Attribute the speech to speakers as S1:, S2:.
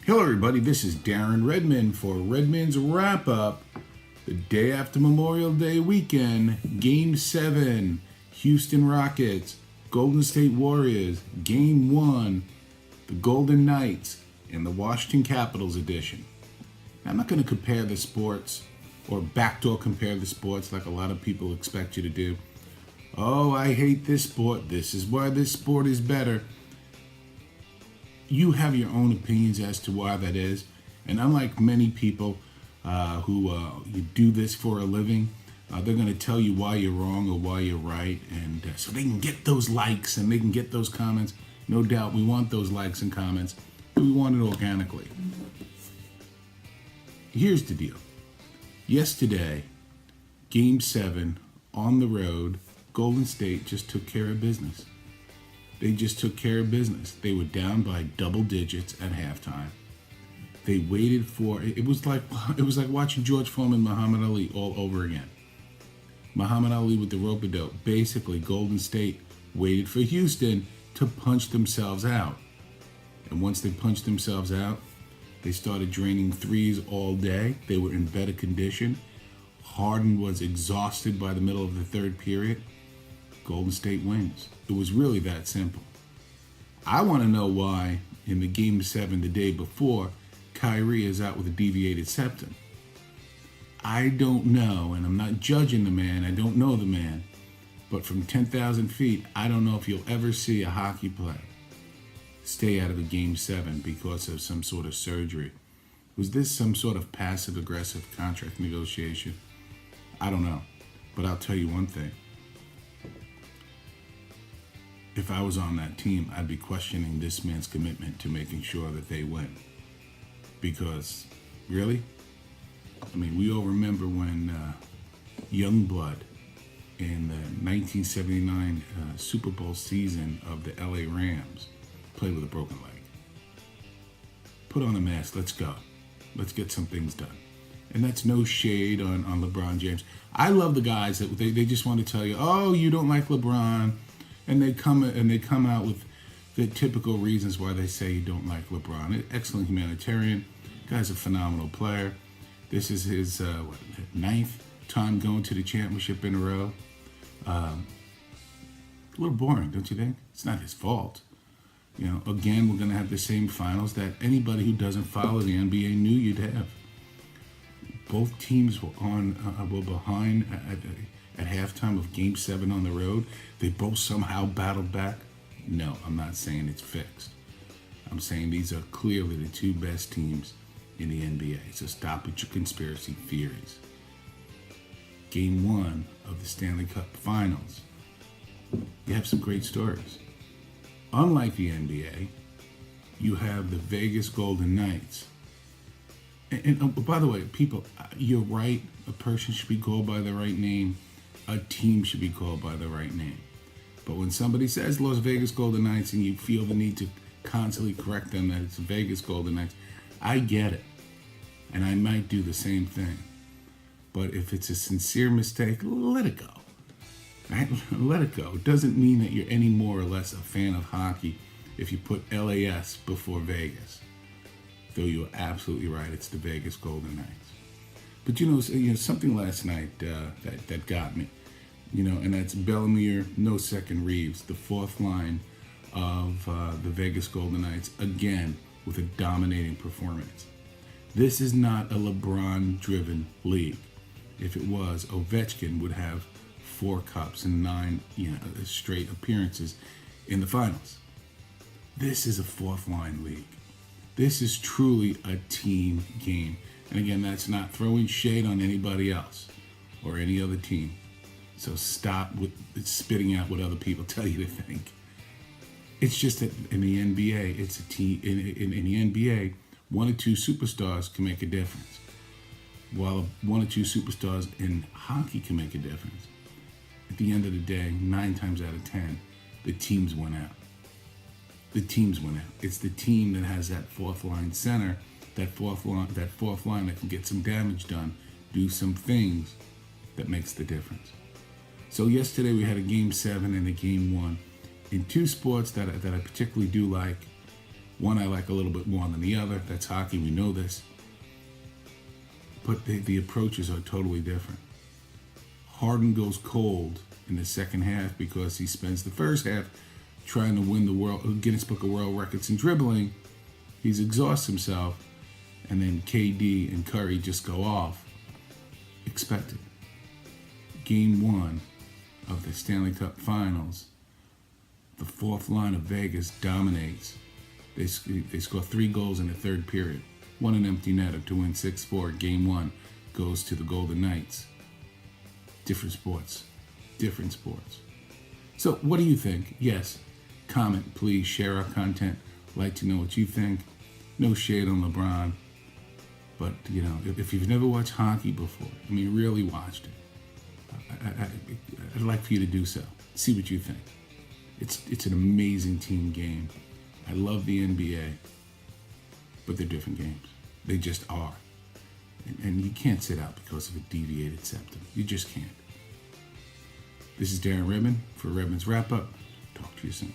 S1: Hello, everybody. This is Darren Redmond for Redmond's Wrap Up. The day after Memorial Day weekend, Game 7, Houston Rockets, Golden State Warriors, Game 1, the Golden Knights, and the Washington Capitals edition. Now, I'm not going to compare the sports or backdoor compare the sports like a lot of people expect you to do. Oh, I hate this sport. This is why this sport is better. You have your own opinions as to why that is. And unlike many people who you do this for a living, they're going to tell you why you're wrong or why you're right. And so they can get those likes and they can get those comments. No doubt we want those likes and comments, but we want it organically. Here's the deal. Yesterday, Game 7, on the road, Golden State just took care of business. They just took care of business. They were down by double digits at halftime. They waited for it was like watching George Foreman, Muhammad Ali all over again. Muhammad Ali with the rope-a-dope. Basically, Golden State waited for Houston to punch themselves out. And once they punched themselves out, they started draining threes all day. They were in better condition. Harden was exhausted by the middle of the third period. Golden State wins. It was really that simple. I want to know why in the Game 7 the day before, Kyrie is out with a deviated septum. I don't know, and I'm not judging the man. I don't know the man. But from 10,000 feet, I don't know if you'll ever see a hockey player stay out of a Game 7 because of some sort of surgery. Was this some sort of passive-aggressive contract negotiation? I don't know. But I'll tell you one thing. If I was on that team, I'd be questioning this man's commitment to making sure that they win. Because, really? I mean, we all remember when Youngblood in the 1979 Super Bowl season of the LA Rams played with a broken leg. Put on a mask, let's go. Let's get some things done. And that's no shade on LeBron James. I love the guys that they just want to tell you, oh, you don't like LeBron. And they come out with the typical reasons why they say you don't like LeBron. An excellent humanitarian. Guy's a phenomenal player. This is his ninth time going to the championship in a row. A little boring, don't you think? It's not his fault. You know, again, we're going to have the same finals that anybody who doesn't follow the NBA knew you'd have. Both teams were behind at halftime of Game 7 on the road. They both somehow battled back. No, I'm not saying it's fixed. I'm saying these are clearly the two best teams in the NBA. So stop with your conspiracy theories. Game 1 of the Stanley Cup Finals. You have some great stories. Unlike the NBA, you have the Vegas Golden Knights. And by the way, people, you're right. A person should be called by the right name. A team should be called by the right name. But when somebody says Las Vegas Golden Knights and you feel the need to constantly correct them that it's Vegas Golden Knights, I get it. And I might do the same thing. But if it's a sincere mistake, let it go. Right? Let it go. It doesn't mean that you're any more or less a fan of hockey if you put LAS before Vegas. Though you're absolutely right, it's the Vegas Golden Knights. But you know something last night that got me, and that's Bellemere, no second Reeves, the fourth line of the Vegas Golden Knights, again with a dominating performance. This is not a LeBron-driven league. If it was, Ovechkin would have 4 cups and 9 straight appearances in the finals. This is a fourth line league. This is truly a team game. And again, that's not throwing shade on anybody else or any other team. So stop with spitting out what other people tell you to think. It's just that in the NBA, it's a team. In the NBA, 1 or 2 superstars can make a difference. While 1 or 2 superstars in hockey can make a difference. At the end of the day, 9 times out of 10, the teams win out. The teams win out. It's the team that has that fourth line center, that fourth line that can get some damage done, do some things that makes the difference. So yesterday we had a Game 7 and a Game 1 in 2 sports that I particularly do like. One I like a little bit more than the other. That's hockey, we know this. But the approaches are totally different. Harden goes cold in the second half because he spends the first half trying to win the Guinness Book of World Records in dribbling. He's exhausted himself, and then KD and Curry just go off. Expected. Game 1 of the Stanley Cup Finals, the fourth line of Vegas dominates. They score 3 goals in the third period. One an empty netter to win 6-4. Game 1 goes to the Golden Knights. Different sports. Different sports. So what do you think? Yes, comment, please. Share our content. Like to know what you think. No shade on LeBron. But, you know, if you've never watched hockey before, I mean, really watched it, I'd like for you to do so. See what you think. It's an amazing team game. I love the NBA, but they're different games. They just are. And you can't sit out because of a deviated septum. You just can't. This is Darren Redmond for Redmond's Wrap Up. Talk to you soon.